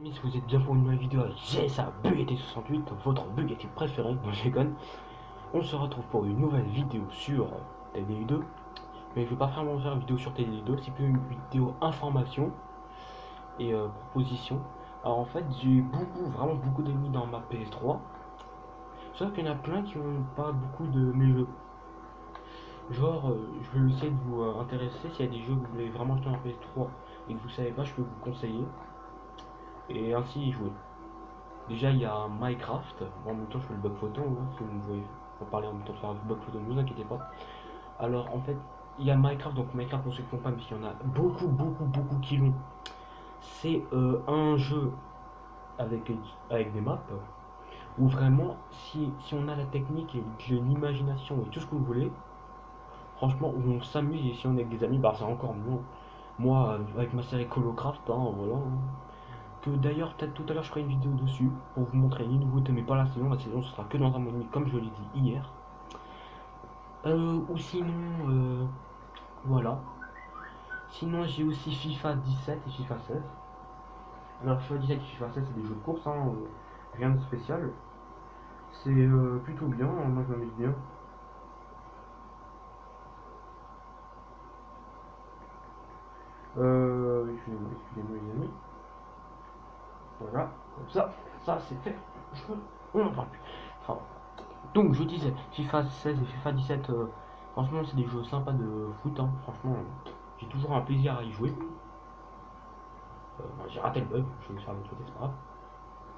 Si vous êtes bien pour une nouvelle vidéo, j'ai ça, BugET68, votre bugatti préféré, non je déconne. On se retrouve pour une nouvelle vidéo sur TDI 2, mais je vais pas vraiment faire une vidéo sur TDI 2, c'est plus une vidéo information et proposition. Alors en fait, j'ai vraiment beaucoup d'ennemis dans ma PS3, sauf qu'il y en a plein qui ont pas beaucoup de mes jeux. Genre, je vais essayer de vous intéresser s'il y a des jeux que vous voulez vraiment acheter en PS3 et que vous savez pas, je peux vous conseiller et ainsi y jouer. Déjà, il y a Minecraft. Bon, en même temps, je fais le bug photo. Hein, si vous me voyez en parler en même temps de faire un bug photo, ne vous inquiétez pas. Alors, en fait, il y a Minecraft. Donc, Minecraft, pour ceux qui ne font pas, mais il y en a beaucoup qui l'ont. C'est un jeu avec des maps où vraiment, si on a la technique et l'imagination et tout ce que vous voulez, franchement, où on s'amuse et si on est avec des amis, bah, c'est encore mieux. Moi, avec ma série Colocraft, hein, voilà. Hein. Que d'ailleurs, peut-être tout à l'heure, je ferai une vidéo dessus pour vous montrer les nouveautés, mais pas la saison. La saison, ce sera que dans un mois et demi, comme je l'ai dit hier. Ou sinon, voilà. Sinon, j'ai aussi FIFA 17 et FIFA 16. Alors, FIFA 17 et FIFA 16, c'est des jeux de course, hein, rien de spécial. C'est plutôt bien, moi je m'amuse bien. Excusez-moi les amis. Voilà, comme ça c'est fait. On n'en parle plus. Enfin, donc je disais, FIFA 16 et FIFA 17, franchement c'est des jeux sympas de foot, hein. Franchement j'ai toujours un plaisir à y jouer. J'ai raté le bug, je vais le faire de l'autre côté, c'est pas grave.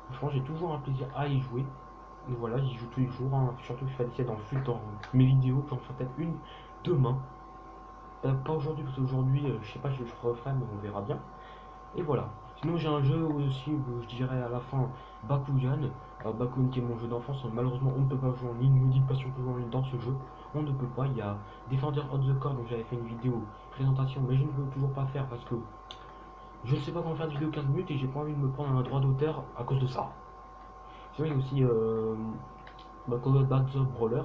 Franchement j'ai toujours un plaisir à y jouer. Et voilà, j'y joue tous les jours, hein. Surtout FIFA 17 dans le futur, dans mes vidéos, j'en ferai peut-être une demain. Pas aujourd'hui parce qu'aujourd'hui je sais pas, je referai mais on verra bien. Et voilà. Sinon j'ai un jeu aussi, je dirais à la fin, Bakugan. Bakugan qui est mon jeu d'enfance, malheureusement on ne peut pas jouer en ligne, ne dites pas si on peut jouer en ligne dans ce jeu. On ne peut pas, il y a Defender of the Core, donc j'avais fait une vidéo présentation, mais je ne veux toujours pas faire parce que je ne sais pas comment faire de vidéo 15 minutes et j'ai pas envie de me prendre un droit d'auteur à cause de ça. Sinon il y a aussi Call Back the Brawler.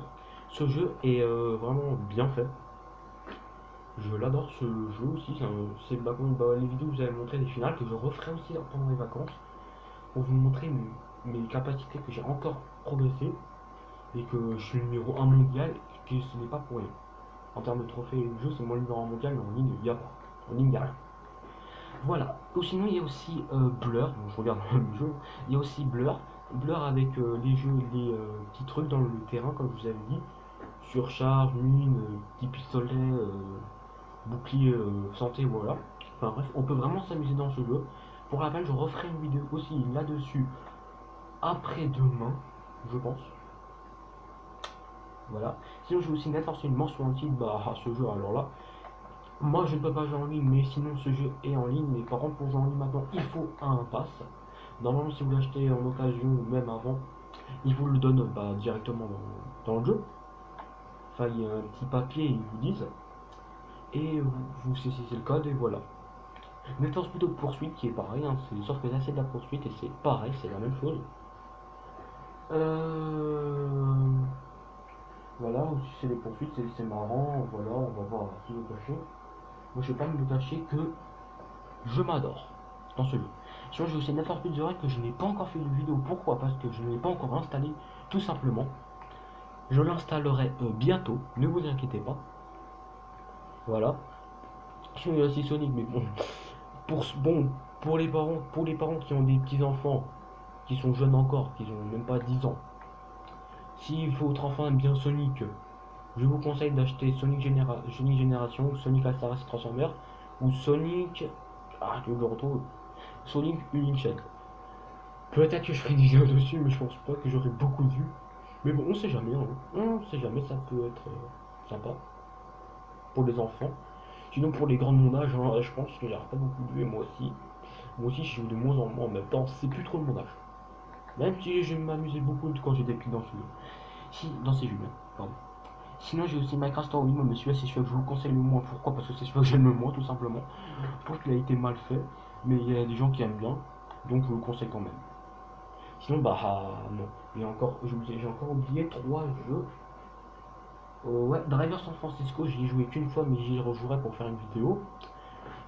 Ce jeu est vraiment bien fait. Je l'adore ce jeu aussi, c'est les vidéos que vous avez montré des finales que je referai aussi pendant les vacances pour vous montrer mes capacités que j'ai encore progressé et que je suis le numéro un mondial et que ce n'est pas pour rien. En termes de trophées de jeu, c'est moi le numéro un mondial, mais en ligne, il n'y a pas. En ligne, il n'y a rien. Voilà. Ou sinon, il y a aussi Blur, donc je regarde le jeu, il y a aussi Blur. Blur avec les jeux, les petits trucs dans le terrain, comme je vous avais dit. Surcharge, mine, petit pistolet, bouclier santé, voilà. Enfin bref, on peut vraiment s'amuser dans ce jeu. Pour la peine, je referai une vidéo aussi là-dessus après-demain, je pense. Voilà. Sinon, je vais aussi mettre une mention en titre à ce jeu. Alors là, moi je ne peux pas jouer en ligne, mais sinon ce jeu est en ligne. Mais par contre, pour jouer en ligne maintenant, il faut un pass. Normalement, si vous l'achetez en occasion ou même avant, ils vous le donnent directement dans le jeu. Enfin, il y a un petit papier, ils vous disent. Et vous saisissez le code et voilà. Need for Speed de poursuite qui est pareil, hein, sauf que là c'est de la poursuite et c'est pareil, c'est la même chose. Euh, voilà, aussi c'est des poursuites, c'est marrant, voilà, on va voir qui veut cacher. Moi je vais pas me cacher que je m'adore dans ce jeu. Sinon j'ai aussi Need for Speed The Raid que je n'ai pas encore fait de vidéo, pourquoi? Parce que je ne l'ai pas encore installé, tout simplement. Je l'installerai bientôt, ne vous inquiétez pas. Voilà. Sinon il y a aussi Sonic, mais bon, pour les parents qui ont des petits enfants, qui sont jeunes encore, qui n'ont même pas 10 ans. Si votre enfant aime bien Sonic, je vous conseille d'acheter Sonic Génération, Sonic All-Stars Transformer, ou Sonic. Ah, je le retrouve. Sonic Unleashed. Peut-être que je ferai une vidéo dessus, mais je pense pas que j'aurai beaucoup de vues. Mais bon, on sait jamais, hein. On sait jamais, ça peut être sympa pour les enfants. Sinon, pour les grands de mon âge, hein, je pense qu'il n'y aura pas beaucoup de vues, et moi aussi. Moi aussi, je joue de moins en moins en même temps, c'est plus trop mon âge. Même si je m'amusais beaucoup quand j'étais petit dans ce jeu. Si, dans ces jeux, pardon. Sinon, j'ai aussi Minecraft Story Mode, mais celui-là, c'est celui que je vous conseille le moins. Pourquoi? Parce que c'est celui que j'aime le moins, tout simplement. Je trouve qu'il a été mal fait, mais il y a des gens qui aiment bien, donc je vous le conseille quand même. Sinon, non. J'ai encore oublié 3 jeux. Ouais, Driver San Francisco, j'y ai joué qu'une fois, mais j'y rejouerai pour faire une vidéo.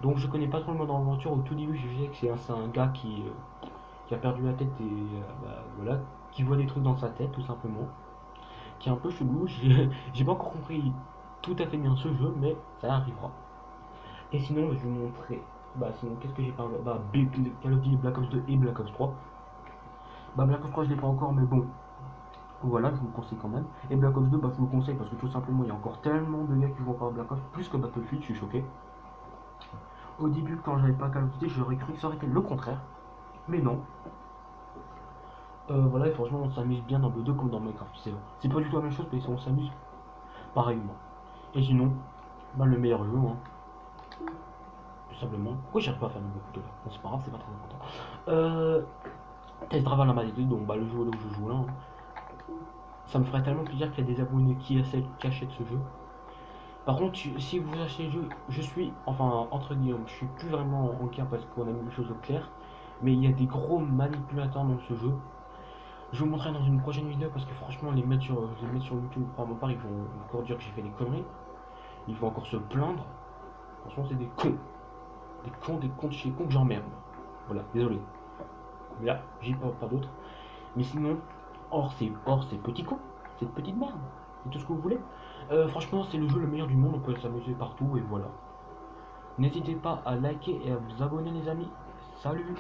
Donc, je connais pas trop le mode aventure. Au tout début, je disais que c'est un gars qui a perdu la tête et bah, voilà, qui voit des trucs dans sa tête tout simplement, qui est un peu chelou. J'ai pas encore compris tout à fait bien ce jeu, mais ça arrivera. Et sinon, je vais vous montrer. Bah, sinon, qu'est-ce que j'ai pas. Bah, Call of Duty Black Ops 2 et Black Ops 3. Bah, Black Ops 3, je l'ai pas encore, mais bon, voilà, je vous le conseille quand même. Et Black Ops 2, bah, je vous le conseille parce que tout simplement, il y a encore tellement de gars qui jouent encore à Black Ops, plus que Battlefield, je suis choqué. Au début, quand j'avais pas Call of Duty, j'aurais cru que ça aurait été le contraire, mais non. Voilà, et franchement, on s'amuse bien dans BO2 comme dans Minecraft, c'est pas du tout la même chose, mais on s'amuse pareillement. Et sinon, bah, le meilleur jeu, hein, tout simplement. Oui, j'arrive pas à faire de beaucoup de là. Bon, c'est pas grave, c'est pas très important. Test Drive à la Maladie, donc bah, le jeu où je joue là. Hein. Ça me ferait tellement plaisir qu'il y ait des abonnés qui achètent ce jeu. Par contre, si vous achetez le jeu, je suis, enfin, entre guillemets, je suis plus vraiment en cas parce qu'on a mis les choses au clair. Mais il y a des gros manipulateurs dans ce jeu. Je vous montrerai dans une prochaine vidéo parce que franchement, les mettre sur YouTube, pour mon part, ils vont encore dire que j'ai fait des conneries. Ils vont encore se plaindre. Franchement, c'est des cons. Des cons de chez cons que j'emmerde. Voilà, désolé. Mais là, j'y parle pas d'autres. Mais sinon, hors ces petits cons, cette petite merde, c'est tout ce que vous voulez. Franchement, c'est le jeu le meilleur du monde, on peut s'amuser partout et voilà. N'hésitez pas à liker et à vous abonner les amis. Salut!